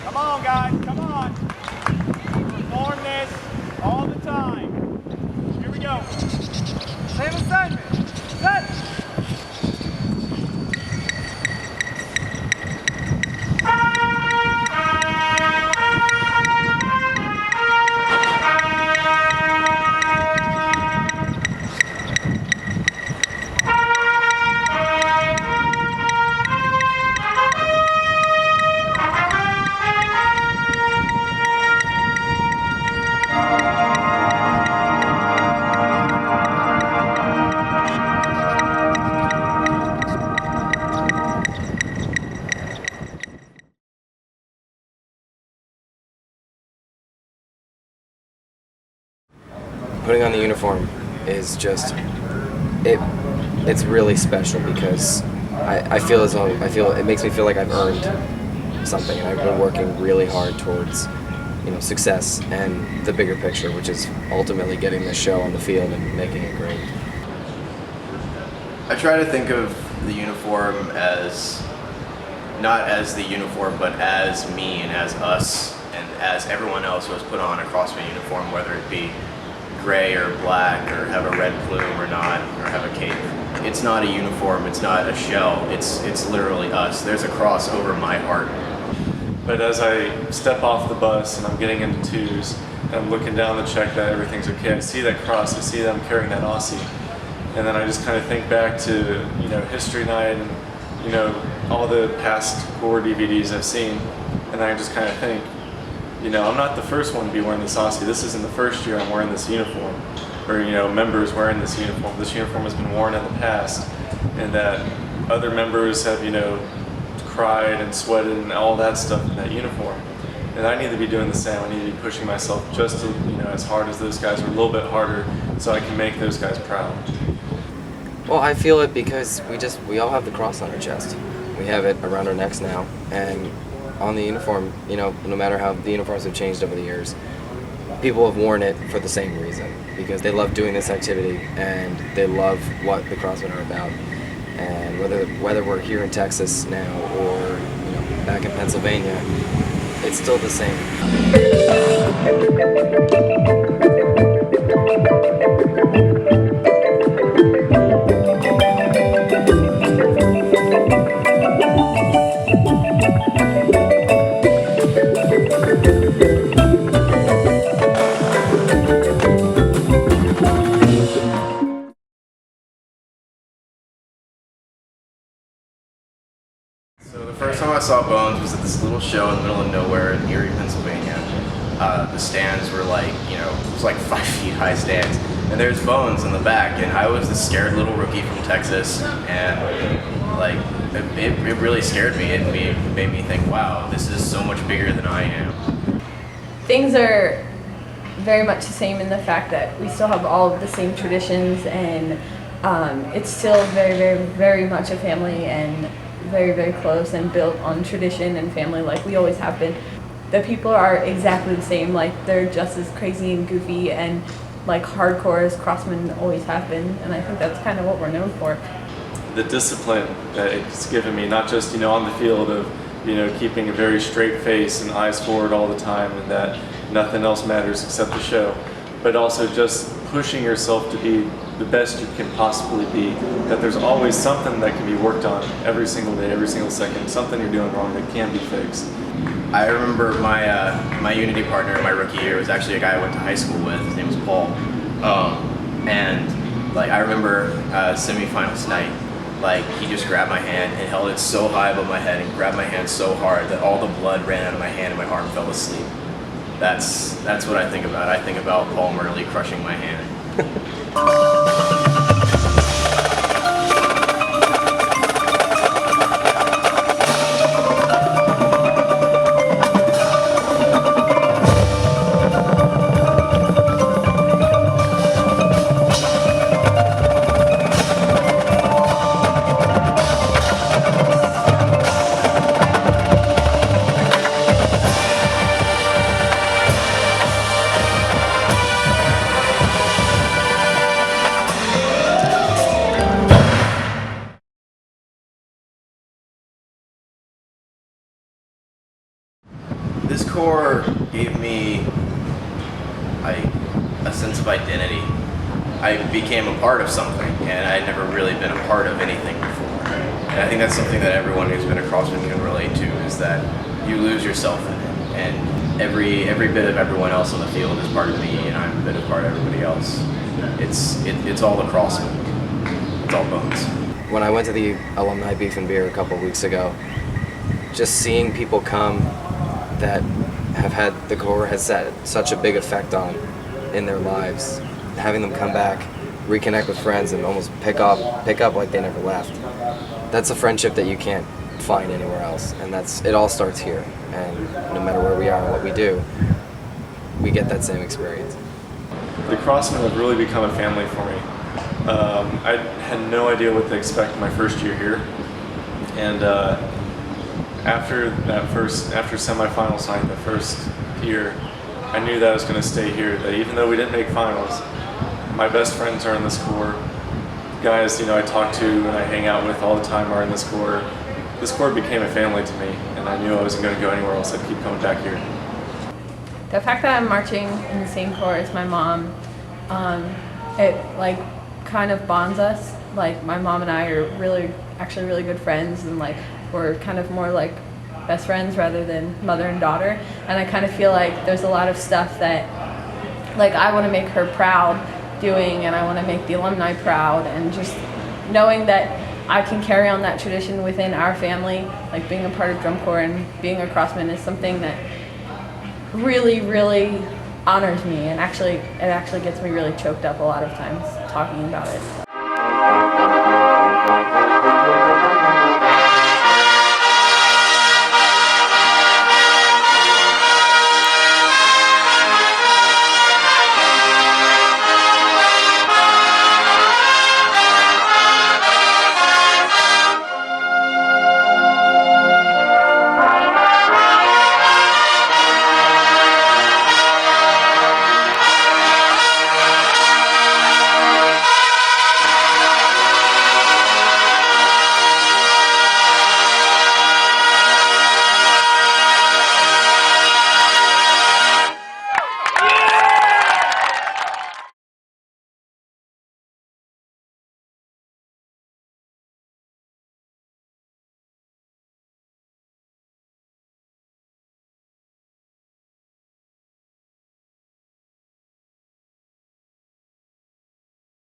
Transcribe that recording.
Come on, guys, come on. Perform this all the time. Here we go. Same assignment. Set. Putting on the uniform is just it's really special because I feel as though it makes me feel like I've earned something, and I've been working really hard towards success and the bigger picture, which is ultimately getting this show on the field and making it great. I try to think of the uniform as not as the uniform, but as me and as us and as everyone else who has put on a Crossmen uniform, whether it be gray or black or have a red plume or not, or have a cape. It's not a uniform, it's not a shell, it's literally us. There's a cross over my heart. But as I step off the bus and I'm getting into twos and I'm looking down to check that everything's okay, I see that cross, I see them carrying that Aussie. And then I just kind of think back to history night and all the past Gore DVDs I've seen, and I just kind of think, I'm not the first one to be wearing this Aussie. This isn't the first year I'm wearing this uniform, or members wearing this uniform. This uniform has been worn in the past, and that other members have cried and sweated and all that stuff in that uniform. And I need to be doing the same. I need to be pushing myself just to, as hard as those guys, or a little bit harder, so I can make those guys proud. Well, I feel it because we all have the cross on our chest. We have it around our necks now, and on the uniform, no matter how the uniforms have changed over the years, people have worn it for the same reason, because they love doing this activity and they love what the Crossmen are about. And whether we're here in Texas now or back in Pennsylvania, it's still the same. So the first time I saw Bones was at this little show in the middle of nowhere in Erie, Pennsylvania. The stands were it was like 5 feet high stands, and there's Bones in the back, and I was this scared little rookie from Texas, and it really scared me. It made me think, wow, this is so much bigger than I am. Things are very much the same in the fact that we still have all of the same traditions, and it's still very, very, very much a family, and very, very close and built on tradition and family like we always have been. The people are exactly the same, they're just as crazy and goofy and hardcore as Crossmen always have been, and I think that's kind of what we're known for. The discipline that it's given me, not just on the field of keeping a very straight face and eyes forward all the time, and that nothing else matters except the show, but also just pushing yourself to be the best you can possibly be, that there's always something that can be worked on every single day, every single second, something you're doing wrong that can be fixed. I remember my Unity partner in my rookie year was actually a guy I went to high school with. His name was Paul. I remember semifinals night, he just grabbed my hand and held it so high above my head and grabbed my hand so hard that all the blood ran out of my hand and my arm fell asleep. That's what I think about. I think about Paul Murley crushing my hand. Corps gave me a sense of identity. I became a part of something, and I'd never really been a part of anything before. And I think that's something that everyone who's been a Crossman can relate to, is that you lose yourself in it. And every bit of everyone else on the field is part of me, and I'm a bit of part of everybody else. It's all the Crossmen. It's all bones. When I went to the alumni beef and beer a couple weeks ago, just seeing people come that have had the Corps has had such a big effect on in their lives, having them come back, reconnect with friends, and almost pick up like they never left. That's a friendship that you can't find anywhere else, and it all starts here. And no matter where we are and what we do, we get that same experience. The Crossmen have really become a family for me. I had no idea what to expect my first year here, and after semifinals night, the first year, I knew that I was going to stay here. That even though we didn't make finals, my best friends are in this Corps. Guys, I talk to and I hang out with all the time are in this Corps. This Corps became a family to me, and I knew I wasn't going to go anywhere else. I'd keep coming back here. The fact that I'm marching in the same Corps as my mom, it kind of bonds us. Like, my mom and I are actually really good friends, and we're kind of more like best friends rather than mother and daughter. And I kind of feel like there's a lot of stuff that I want to make her proud doing, and I want to make the alumni proud, and just knowing that I can carry on that tradition within our family, like being a part of Drum Corps and being a Crossman, is something that really, really honors me, and it actually gets me really choked up a lot of times talking about it.